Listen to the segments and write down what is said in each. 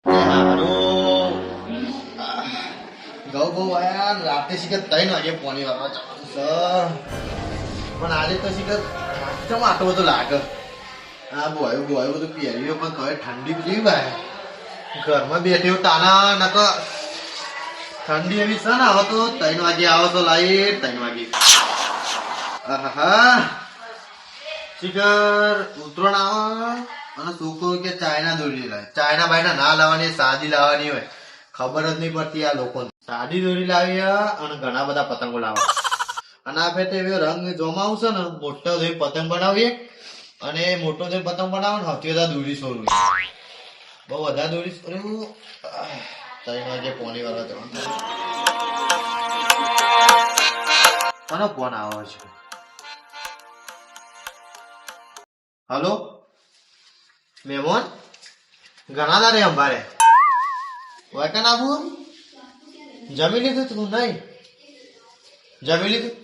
હારું ઘઉં બહુ આયા રાતે શીખર 3 વાગે પોણી વાળવા જવાનું સર પણ આજે તો શીખર ચમ આટલું બધું લાગે હા બોયું બધું પહેર્યું પણ હવે ઠંડી કેવી ભાઈ ઘરમાં બેઠ્યું તાના નક ઠંડી એવી છે ને હવે તો 3 વાગે આવો તો લાઈટ 3 વાગે આહા શીખર ઉતરણ આવે અને છોકરો કે ચાઇના દોરી લાવે ચાઇના બાયના ના લાવવાની સાદી લાવવાની હોય ખબર જ નહીં પડતી આ લોકોને સાદી દોરી લાવી અને ઘણા બધા પતંગો લાવે અને આ ફેર એવો રંગ જોમાવું છે ને મોટો જોઈ પતંગ બનાવીએ અને મોટો જોઈ પતંગ બનાવો ને સૌથી વધારે દોરી સોરવી બહુ વધારે દોરી સોરવું 3 વાગે પોણી વાળા જવાનું કોનો ફોન આવે છે હલો મહેમાન ઘણા દાડે અંબારે વાયકા નાખું જમી લીધું તું નહીં જમી લીધું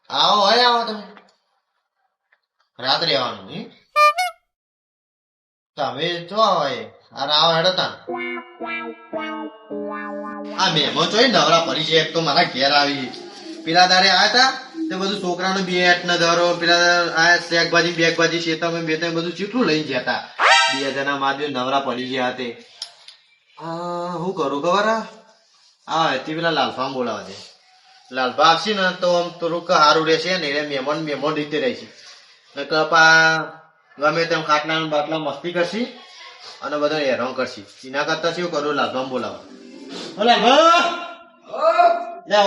આવો હોય આવો તમે રાત્રે આવવાનું તમે જો હોય અરે આવો હેડો તા આ મહેમાન જોઈ નવરા પડી છે એક તો મારા ઘેર આવી પેલા દાડે આવ્યા હતા તે બધું છોકરાનું બેટ ને ધરો પેલા આ શાકભાજી બેગભાજી શેતામાં બે બધું ચીટલું લઈને ગયા હતા 2 જણા માધ્ય નવરા પડી ગયા તે હું કરું ખબર હા તે પેલા લાલફા બોલાવા દે લાલફા આવશે ને તો આમ થોડુંક સારું રહેશે ને એ મહેમાન રીતે રહેશે કપા ગમે તેમ ખાટલા બાટલા મસ્તી કરશી અને બધા હેરાન કરશી એના કરતા શું કરું લાલફા બોલાવા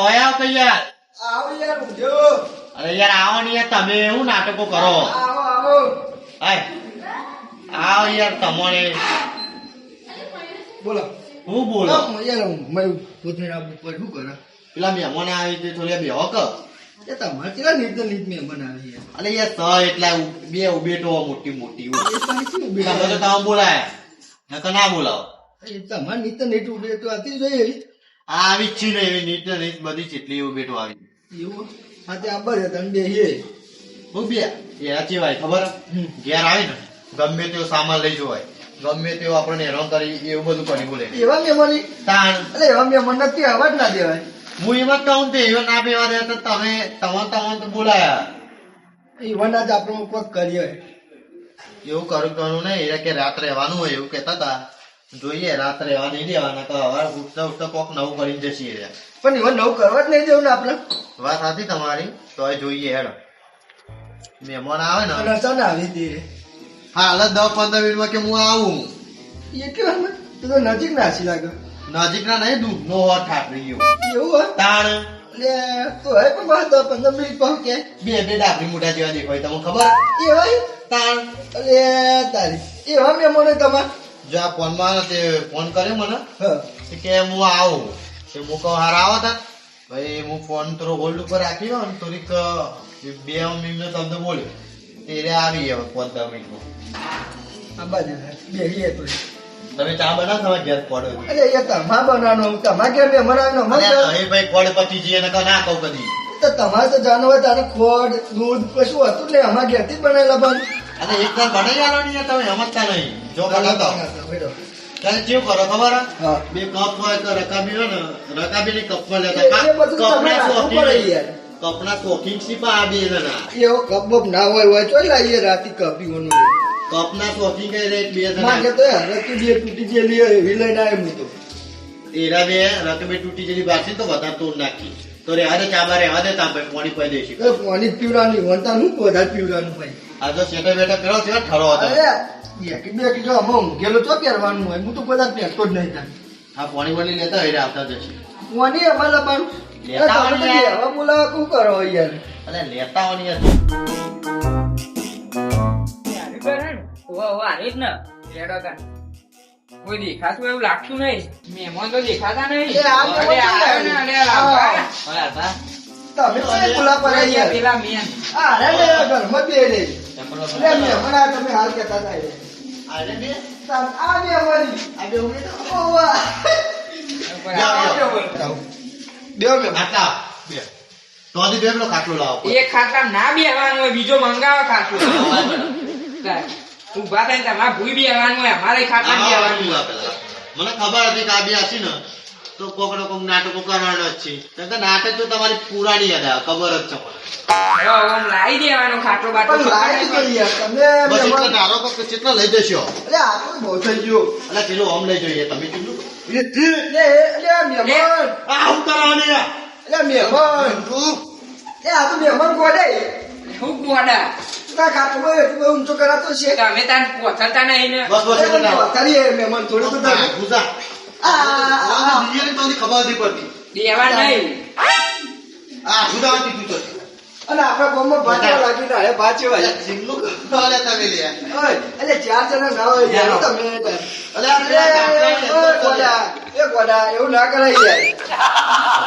હોય આવ કઈ યાર અરે યાર આવો ને યાર તમે એવું નાટકો કરો આવો યાર તમને બોલો હું બોલો પેલા મહેમાન આવી થોડી બેહો કર તમારે કેટલા નીત મહેમાન આવી અરે યાર એટલા બે ઉભેટો મોટી મોટી તમે તો તમે બોલાયા નકર ના બોલાવો તમારે નીત ઉભેટો આતી જોઈએ આવી જ છે ને એવી નીત બધી જેટલી ઉભેટો આવી એવું હા તે આબર તમે બે હું બે એના ચેવાય ખબર ઘેર આવે ને ગમે તેવો સામાન લઈ જવાય ગમે તેવો આપણને હેરાન કરી એવું બધું કરી બોલે એવા મહેમાન તાણ એટલે એવા મહેમાન નથી આવા જ ના દેવાય હું એમાં કહું તે એવા ના બેવા દે તો તમે તો બોલાયા એવા ના જ આપણે કોક કરીએ એવું કરવું નહીં કે રાત રહેવાનું હોય એવું કેતા હતા જોઈએ રાત રહેવા નહીં દેવાના તો હવે ઉઠતા કોક નવું કરીને જશે પણ એવા નવું કરવા જ નહીં દેવું ને આપણે વાત સાચી તમારી તો જોઈએ હેડો મહેમાન આવે ને આવી હતી હા હાલ 10-15 મિનિટમાં કે હું આવું એટલી વાર તો નજીક ના હસી લાગે નજીક ના નહીં દૂધ નો હોટ ઠાકરી એવું હોય તાણ એટલે તો હે પણ બસ 10-15 મિનિટ પાછું કે બે ડાબરી મોટા જેવા દેખાય તમને ખબર એવા તાણ એટલે તારી એવા મહેમાન તમારે જો આ ફોનમાં તે ફોન કર્યો મને કે હું આવું તે હું કહું હાર આવો તા ભાઈ હું ફોન થોડો હોલ્ડ ઉપર રાખ્યો અને થોડીક 2 મિનિટનો શબ્દ બોલ્યો તે આવી હવે 15 મિનિટમાં તમે ચા બનાવો તમારે ઘેર પડો અરે તમારે બનાવવાનું તમારે ઘેર મહેમાન આવે ભાઈ ખોડ પતી જઈએ ને ના કહું કદી તો તમારે તો જાણવું હોય તારે ખોડ દૂધ કશું હતું એટલે અમારા ઘેરથી જ બનાવેલા પણ અને એક વાર બનાવી આલો ને તમે સમજતા નહીં જો બનાવતો ત્યારે કેવું કરો ખબર બે કપ હોય તો રકાબી હોય ને રકાબી ની કપ માં લેતા કપના શોખીન સીપા આ બે જણા એવો કપ બપ ના હોય ચોઈ લાવીએ રાતી કપીઓનો કપના શોખીન કઈ રેટ બે જણા કે તો રકી બે તૂટી જેલી એવી લઈને આવ્યો હું તો એરા બે રકબે તૂટી જેલી બાસી તો વધારે તોડ નાખી તો રે આરે ચાબા રે આદે તા ભાઈ પાણી પી દેશી કે પાણી પીવડાની વંતા નું વધારે પીવડાનું ભાઈ આ તો સેટા બેટા પેલો છે ઠરો હતો બે કે જો અમો ગેલો ચો પહેરવાનું હોય હું તો બધા પહેરતો જ નહીં તા આ પાણી વાળી લેતા હોય આવતા જશે પાણી અમારા પણ લેતા બોલાવા શું કરો યાર અરે લેતા હોની યાર કોઈ દેખાતું એવું લાગતું નહીં મહેમાન તો દેખાતા નહીં પેલા મેન ઘરમાં બે રે મહેમાન આ તમે હાલ કેતા એક ખાટલા ના બેવાનું હોય બીજો મંગાવો ખાટલો ઊભા થઈને તમારે ભૂઈ બેહવાનું હોય, અમારે ખાટલા આ બેહવાનું શું આ પેલા? મને ખબર હતી કે આ બે હશે ને તો કોક ને કોક નાટકો કરવાનો જ છે. કેમ કે નાટક તો તમારી પુરાણી યાદ આવે, ખબર જ છે મને. હવે આમ લાવી દેવાનો ખાટલો બાટલો પણ લાવી તો યાર, તમે બસ એટલે મહેમાન- ધારો કે કેટલા લઈ જશો? અરે આ તો બહુ થઈ ગયું. એટલે પેલું આમ લઈ જોઈએ તમે કેટલું મહેમાન, આ હું કરવાની યાર? મહેમાન, આ તો મહેમાન ગોડે. શું ગોડા તા ખાટલો એટલું બધું ઊંચો કરાતો છે. તમે તાર પોથરતા નહીં ને બસ બસ એટલે ના. તારી મહેમાન થોડું તો તારે. ગુજા. આ બીજાને તો ખબર નથી પડતી. દેવા નહીં આ ગુજાવાથી તું તો. અને આપણા ગામમાં ભાચવા લાગ્યું ને હવે ભાચવા. સિંગલું કરવા લેતા મેં લ્યા. ઓય, એટલે ચાર જણા ના હોય યાર તમે. અલે આ પેલા ઓય, ગોડા, એ ગોડા, એવું ના કરાય યાર.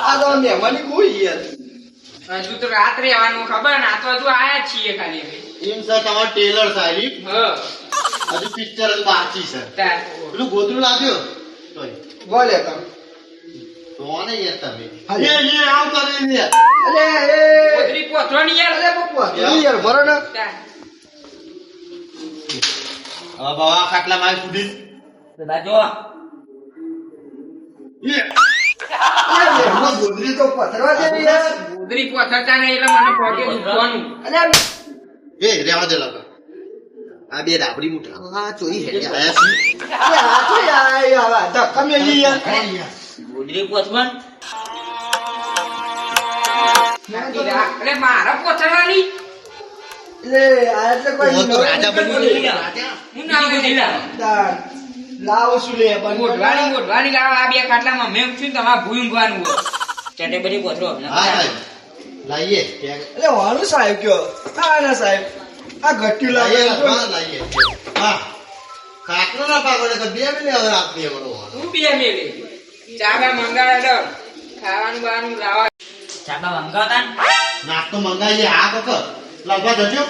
આ તો મહેમાની કોઈ યાર. હજુ તો રાત રહેવાનું ખબર ને, આ તો હજુ આયા જ છીએ ખાલી અમે. એમ સર તમારો ટેલર સાહેબ હા હજુ પિક્ચર જ બાકી છે. તાર પેલું ગોતરું લાગ્યો તોય. બોલે તમે. તો ને યાર તમે હાલે. એ આવ કરી યાર. અલે એ પોતરી પોથરો ની યાર. અલે બપુઆ, તું યાર ભરો ને. તાર. હવે બાવા ખાટલા માં સુધી અલે મહેમાન ગોદરી તો પથરવા દે ને યાર. પોતરી પોથરતા નહીં એટલે મને પગે દુખવાનું. અલે એ રેવા દે લગા. આ બે રાબડી મુઠા આ ચોરી હેડે આયા છે. આ તો યાર આવા ધક્કા મેલી યાર. એટલે મારા પોથરવાની એટલે આ એટલે કોઈ હું તો રાજા બની ગયો. હું ના બોલી તાર લાવો શું લે પણ મોઢવાની લાવા આ બે ખાટલામાં મેં છું તમારે ભૂઈ ઊંઘવાનું હોય. હા સાહેબ લાઈએ એટલે વાળું સાહેબ કયો હા ના સાહેબ આ ઘટ્યું લાઈએ લાગે હા લાઈએ હા ખાટલો ના પાગોડે તો બે મિનિટ હવે આપની એવડો તું બે મેલે ચાબા મંગાવે તો ખાવાનું બાવાનું લાવા. નાસ્તો મંગાવીએ આ વખત લગભગ જજો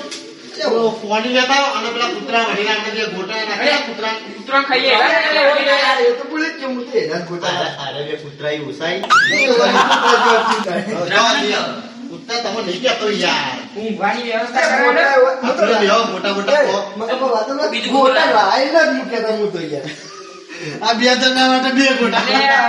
પાણી લેતા આવો અને પેલા કૂતરા વળીને આપણે જે ગોટા નાખ્યા કૂતરા કૂતરો ખાઈએ એ તો બોલે કે હું તે હેરાન ગોતા અરે બે કૂતરા ઈ ઉસાઈ મોટા કૂતરા તમે નહીં કહેતો યાર ઊંઘવાની વ્યવસ્થા કરાવો. આ પેલા બે મોટા મોટા લાઈ ના મૂક્યા હું તો યાર આ બે જણા માટે બે ગોટા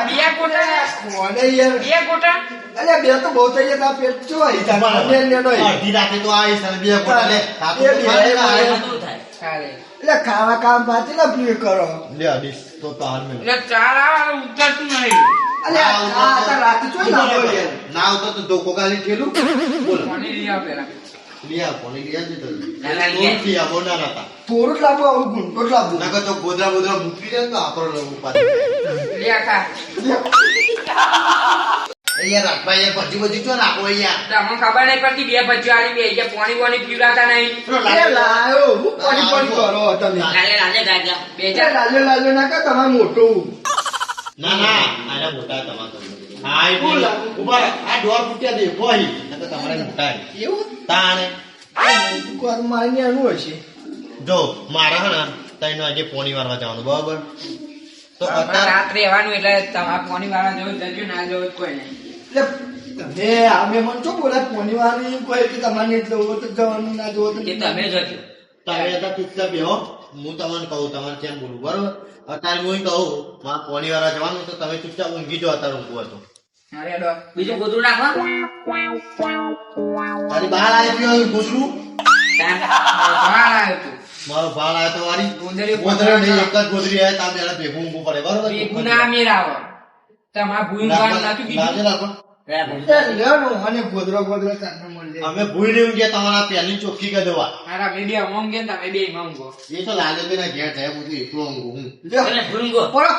બે ગોટા કોને યાર બે ગોટા અરે બે તો બહુ થઈ ગયા તા પેટ ચો આવી તા અડધી રાતે તો આવીશ અને બે ગોટા લે ખાતું તો ખાય ને આય. ચાલે એટલે ખાવા કામ પાછી ના પ્રિય કરો લે અડીશ તો તાર મેં એટલે ચાલ આવે ઉતરતું નહીં. અરે આ તા રાતે ચોઈ લાવો યાર ના આવતો તો ધોકો ગાલી ઠેલું બોલો પાણી લઈ આવ પેલા. લિયા કોને લિયા દીધો ના, લિયા. લિયા બોના નતા થોડું જ લાવો આવું ગુંટો જ લાવો નકર તો ગોદરા ગોદરા મૂકી દે તો આપણો લવ ઉપાડે લે ખા. યાર રાખભાઈ યાર પછી બધી ચો રાખો યાર તમને ખબર નહીં પડતી બે બચ્ચો આલી બે ગયા પાણી વાણી પીવડાતા નહીં. અરે લાયો હું પાણી પાણી કરો તમે બે એટલે ચાર લાલ્યો લાલ્યો ના કર તમારે મોટું ના ના આના મોટા તમારો હા એ બોલ ઉભા રહો. આ ડોર ફૂટ્યા દે કોઈ નકર તમારે મોટા એવું તાણે કોર મારી આનું હશે જો મારા હે ને તઈનો આજે પોણી વારવા જવાનું બરાબર તો અમારે અત્યારે રાત રહેવાનું એટલે તમારે પાણી વાળા જવું જજો ના જવું કોઈ નહીં. એટલે તમે આ મહેમાન છો બોલે પોની વાળી કોઈ કે તમારે નહીં જવું તો જવાનું ના જવું તો તમે અત્યારે ચૂપચાપ બેહો હું તમને કહું તમારે કેમ બોલું બરાબર અત્યારે હું કહું મારે પોણી વારવા જવાનું તો તમે ચૂપચાપ ઊંઘી જાઓ અત્યારે ઊંઘવું હતો અરે ડો બીજું ગોદરું નાખો. તારી બહાર આવી ગયો ગોદરું તાર ભાળ આવ્યો તું. મારો ભાળ આવ્યો તો વારી ગોદરી ગોદરા નહીં એક જ ગોદરી આવે તાર બેડા ભેગું ઊંઘવું પડે બરાબર ભેગું ના મેળાવો. તમારે ભૂઈ ઊંઘવાનું નાખ્યું બીજું. લાગે રાખો લેવાનું અને ગોદરો ગોદરો ચાંદનો મળે અમે ભૂઈ નહીં ઊંઘ્યા તમારા પહેલી ચોખ્ખી કરી દેવા મારા બે બે ઊંઘે ને તમે બે ઊંઘો. એ તો લાગે બેના ઘેર જાય હું તો એકલો ઊંઘું હું પડો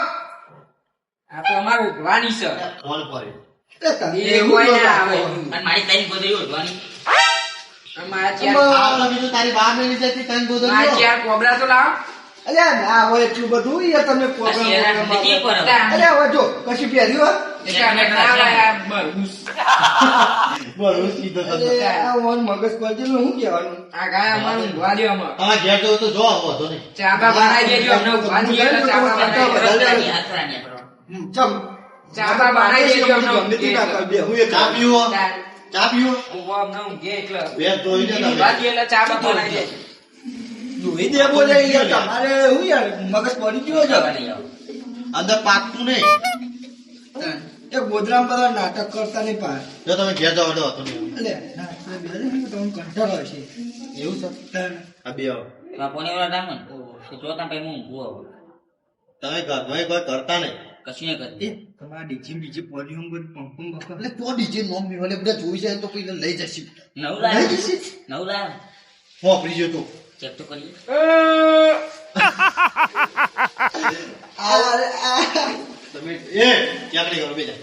આ તો અમારે ઊંઘવાની છે. ફોન પડે એ તમે એ કોઈ ના આવે. અમાર- અમારા ચાર આ તો બીજું તારી બહાર મેલી જતી તને ગોદરી મારા લો. ચાર કોબરા તો લાવો. અલ્યા ના હોય એટલું બધું યાર તમે પ્રોગ્રામ અરે હવે જો કશું પહેર્યું એટલે અમે ના લાયા બરગુસ. બરોબર સીધો હોય થતો. એટલે આ ઓન મગજ પડતી શું કહેવાનું આ ગાય અમારે ઊંઘવા દ્યો અમારે. તમારે ઘેર જવું તો જો આવો હતો ને ચાબા બનાવી દેજો અમને ઊંઘવા દઈએ એટલે ચાબા બનાવી દેજો. ચમ ચાબા બનાવી દેજો અમને ગમે તે ના કર બે હું એક ચા પીવો ચાલ. ચા પીવો ઊંઘવા અમને ઊંઘે એટલે બે જોઈ દે ઊંઘવા તમે દઈએ એટલે ચાબા બનાવી દેજો. ધોઈ દે બોલે યાર તમારે હું યાર મગજ પડી ગયો છે અંદર પાકતું નહીં. એ ગોધરામાં બધા નાટક કરતા નહીં પાર જો તમે ઘેર જાઓ તો હતો નહીં. એટલે ના બે તમને કંટાળો હશે એવું છે? તાન. આ બે આવો. પોણી વાળા ડામન તો જોતા પછી હું ઊંઘું હવે. તમે ઘરમાં કોઈ કરતા નહીં. કશું નહીં કરતી એ તમારા ડીજી બીજી પોલીઓ પંપમ બપમ એટલે તો ડીજે નોમ મેવાલે બધા જોઈ જાય તો પછી લઈ જશે. નવું લઈ લાવ જશે નવું લાવ વાપરી ગયો તો. ચેક તો કરીએ તમે એ ક્યાં કરી કરો બેજા.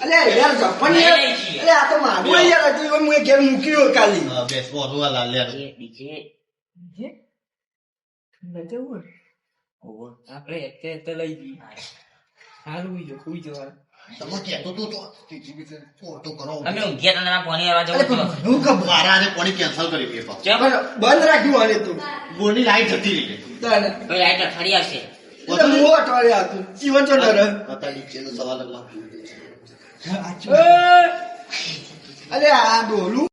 અલે યાર જપન યાર અલે આ તો મારું યાર હજી હું એ ઘેર મૂક્યો કાલી હા બેસ બોલું આ લાલ લે. ડીજે નજવું ઓહો આપણે એટલે લઈ જઈએ હારું જો કોઈ જવા તમે કહેતો તો ફોટો કરો. અમે ઊંઘ્યા હતા પોણી વાળા અરે જવું પણ હું ખબર મારા આજે કોની કેન્સલ કરી પેપર. ચમ બંધ રાખ્યું આને તો બોની લાઈટ જતી રહી. તાને ભાઈ આઈટર ફરી આવશે એટલે હું અઠવાડિયે હતું જીવન ચો ડરે પતા નીચેનો સવાલ જ ના. અલે આ ડોલું